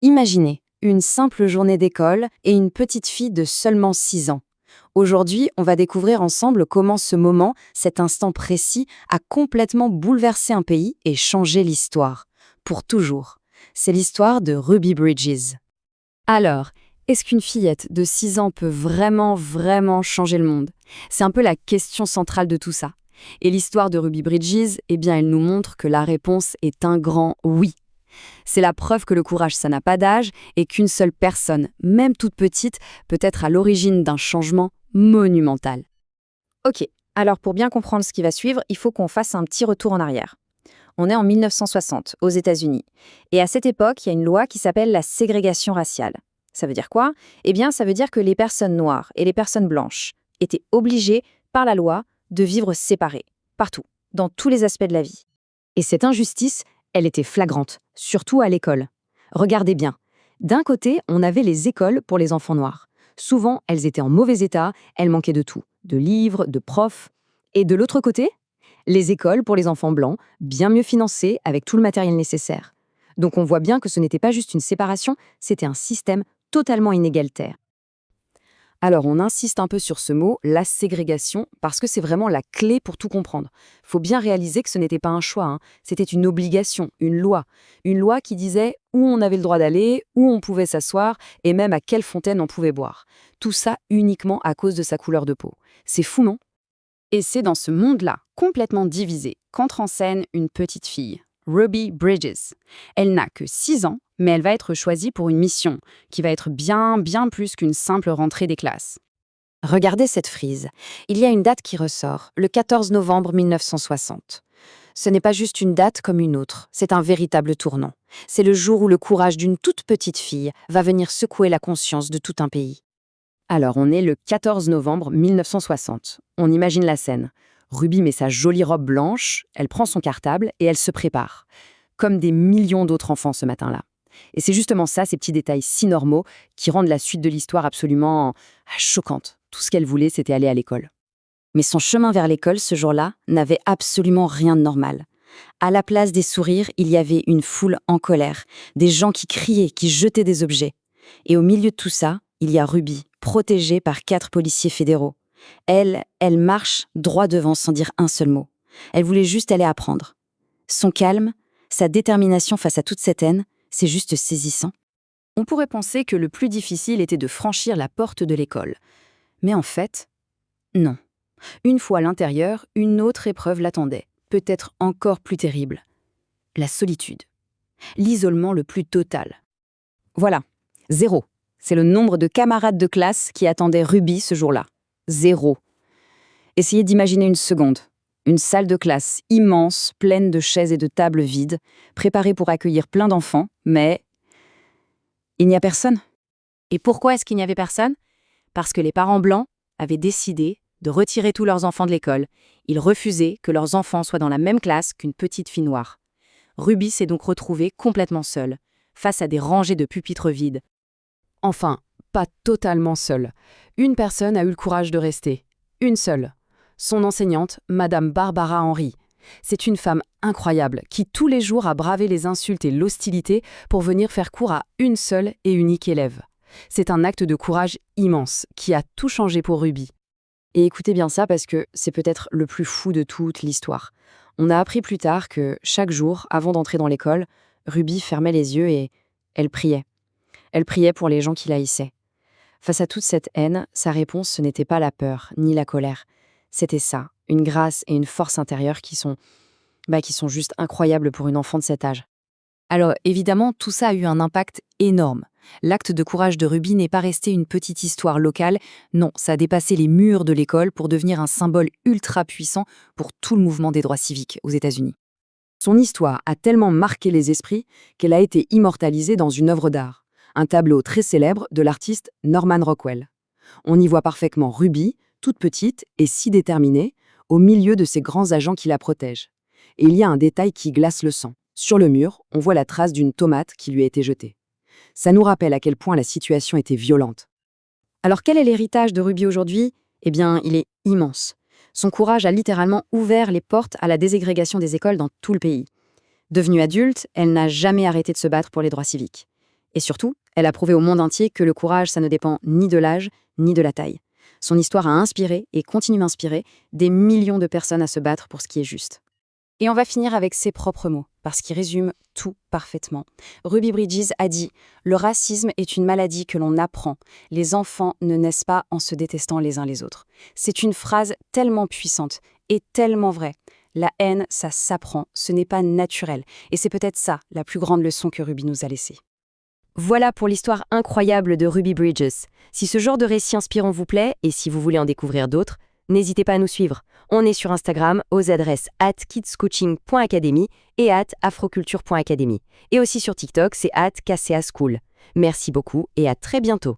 Imaginez une simple journée d'école et une petite fille de seulement 6 ans. Aujourd'hui, on va découvrir ensemble comment ce moment, cet instant précis, a complètement bouleversé un pays et changé l'histoire. Pour toujours. C'est l'histoire de Ruby Bridges. Alors, est-ce qu'une fillette de 6 ans peut vraiment changer le monde? C'est un peu la question centrale de tout ça. Et l'histoire de Ruby Bridges, eh bien, elle nous montre que la réponse est un grand oui. C'est la preuve que le courage, ça n'a pas d'âge et qu'une seule personne, même toute petite, peut être à l'origine d'un changement monumental. Ok, alors pour bien comprendre ce qui va suivre, il faut qu'on fasse un petit retour en arrière. On est en 1960, aux États-Unis. Et à cette époque, il y a une loi qui s'appelle la ségrégation raciale. Ça veut dire quoi? Eh bien, ça veut dire que les personnes noires et les personnes blanches étaient obligées, par la loi, de vivre séparées, partout, dans tous les aspects de la vie. Et cette injustice, elle était flagrante, surtout à l'école. Regardez bien. D'un côté, on avait les écoles pour les enfants noirs. Souvent, elles étaient en mauvais état, elles manquaient de tout, de livres, de profs. Et de l'autre côté, les écoles pour les enfants blancs, bien mieux financées, avec tout le matériel nécessaire. Donc on voit bien que ce n'était pas juste une séparation, c'était un système totalement inégalitaire. Alors on insiste un peu sur ce mot, la ségrégation, parce que c'est vraiment la clé pour tout comprendre. Faut bien réaliser que ce n'était pas un choix, c'était une obligation, une loi. Une loi qui disait où on avait le droit d'aller, où on pouvait s'asseoir, et même à quelle fontaine on pouvait boire. Tout ça uniquement à cause de sa couleur de peau. C'est fou, non? Et c'est dans ce monde-là, complètement divisé, qu'entre en scène une petite fille, Ruby Bridges. Elle n'a que 6 ans, mais elle va être choisie pour une mission qui va être bien plus qu'une simple rentrée des classes. Regardez cette frise. Il y a une date qui ressort, le 14 novembre 1960. Ce n'est pas juste une date comme une autre, c'est un véritable tournant. C'est le jour où le courage d'une toute petite fille va venir secouer la conscience de tout un pays. Alors, on est le 14 novembre 1960. On imagine la scène. Ruby met sa jolie robe blanche, elle prend son cartable et elle se prépare. Comme des millions d'autres enfants ce matin-là. Et c'est justement ça, ces petits détails si normaux, qui rendent la suite de l'histoire absolument choquante. Tout ce qu'elle voulait, c'était aller à l'école. Mais son chemin vers l'école, ce jour-là, n'avait absolument rien de normal. À la place des sourires, il y avait une foule en colère, des gens qui criaient, qui jetaient des objets. Et au milieu de tout ça, il y a Ruby, protégée par 4 policiers fédéraux. Elle marche droit devant sans dire un seul mot. Elle voulait juste aller apprendre. Son calme, sa détermination face à toute cette haine, c'est juste saisissant. On pourrait penser que le plus difficile était de franchir la porte de l'école. Mais en fait, non. Une fois à l'intérieur, une autre épreuve l'attendait, peut-être encore plus terrible. La solitude. L'isolement le plus total. Voilà, 0. C'est le nombre de camarades de classe qui attendaient Ruby ce jour-là. 0. Essayez d'imaginer une seconde. Une salle de classe immense, pleine de chaises et de tables vides, préparée pour accueillir plein d'enfants, mais il n'y a personne. Et pourquoi est-ce qu'il n'y avait personne? Parce que les parents blancs avaient décidé de retirer tous leurs enfants de l'école. Ils refusaient que leurs enfants soient dans la même classe qu'une petite fille noire. Ruby s'est donc retrouvée complètement seule, face à des rangées de pupitres vides. Enfin, pas totalement seule. Une personne a eu le courage de rester. Une seule. Son enseignante, Madame Barbara Henry. C'est une femme incroyable qui tous les jours a bravé les insultes et l'hostilité pour venir faire cours à une seule et unique élève. C'est un acte de courage immense qui a tout changé pour Ruby. Et écoutez bien ça parce que c'est peut-être le plus fou de toute l'histoire. On a appris plus tard que chaque jour, avant d'entrer dans l'école, Ruby fermait les yeux et elle priait. Elle priait pour les gens qui la haïssaient. Face à toute cette haine, sa réponse, ce n'était pas la peur, ni la colère. C'était ça, une grâce et une force intérieure qui sont juste incroyables pour une enfant de cet âge. Alors, évidemment, tout ça a eu un impact énorme. L'acte de courage de Ruby n'est pas resté une petite histoire locale, non, ça a dépassé les murs de l'école pour devenir un symbole ultra puissant pour tout le mouvement des droits civiques aux États-Unis. Son histoire a tellement marqué les esprits qu'elle a été immortalisée dans une œuvre d'art, un tableau très célèbre de l'artiste Norman Rockwell. On y voit parfaitement Ruby, toute petite et si déterminée, au milieu de ces grands agents qui la protègent. Et il y a un détail qui glace le sang. Sur le mur, on voit la trace d'une tomate qui lui a été jetée. Ça nous rappelle à quel point la situation était violente. Alors quel est l'héritage de Ruby aujourd'hui? Eh bien, il est immense. Son courage a littéralement ouvert les portes à la déségrégation des écoles dans tout le pays. Devenue adulte, elle n'a jamais arrêté de se battre pour les droits civiques. Et surtout, elle a prouvé au monde entier que le courage, ça ne dépend ni de l'âge, ni de la taille. Son histoire a inspiré, et continue d'inspirer, des millions de personnes à se battre pour ce qui est juste. Et on va finir avec ses propres mots, parce qu'ils résument tout parfaitement. Ruby Bridges a dit « Le racisme est une maladie que l'on apprend. Les enfants ne naissent pas en se détestant les uns les autres. » C'est une phrase tellement puissante et tellement vraie. La haine, ça s'apprend, ce n'est pas naturel. Et c'est peut-être ça, la plus grande leçon que Ruby nous a laissée. Voilà pour l'histoire incroyable de Ruby Bridges. Si ce genre de récit inspirant vous plaît et si vous voulez en découvrir d'autres, n'hésitez pas à nous suivre. On est sur Instagram aux adresses @kidscoaching.academy et @afroculture.academy. Et aussi sur TikTok, c'est @kcaschool. Merci beaucoup et à très bientôt.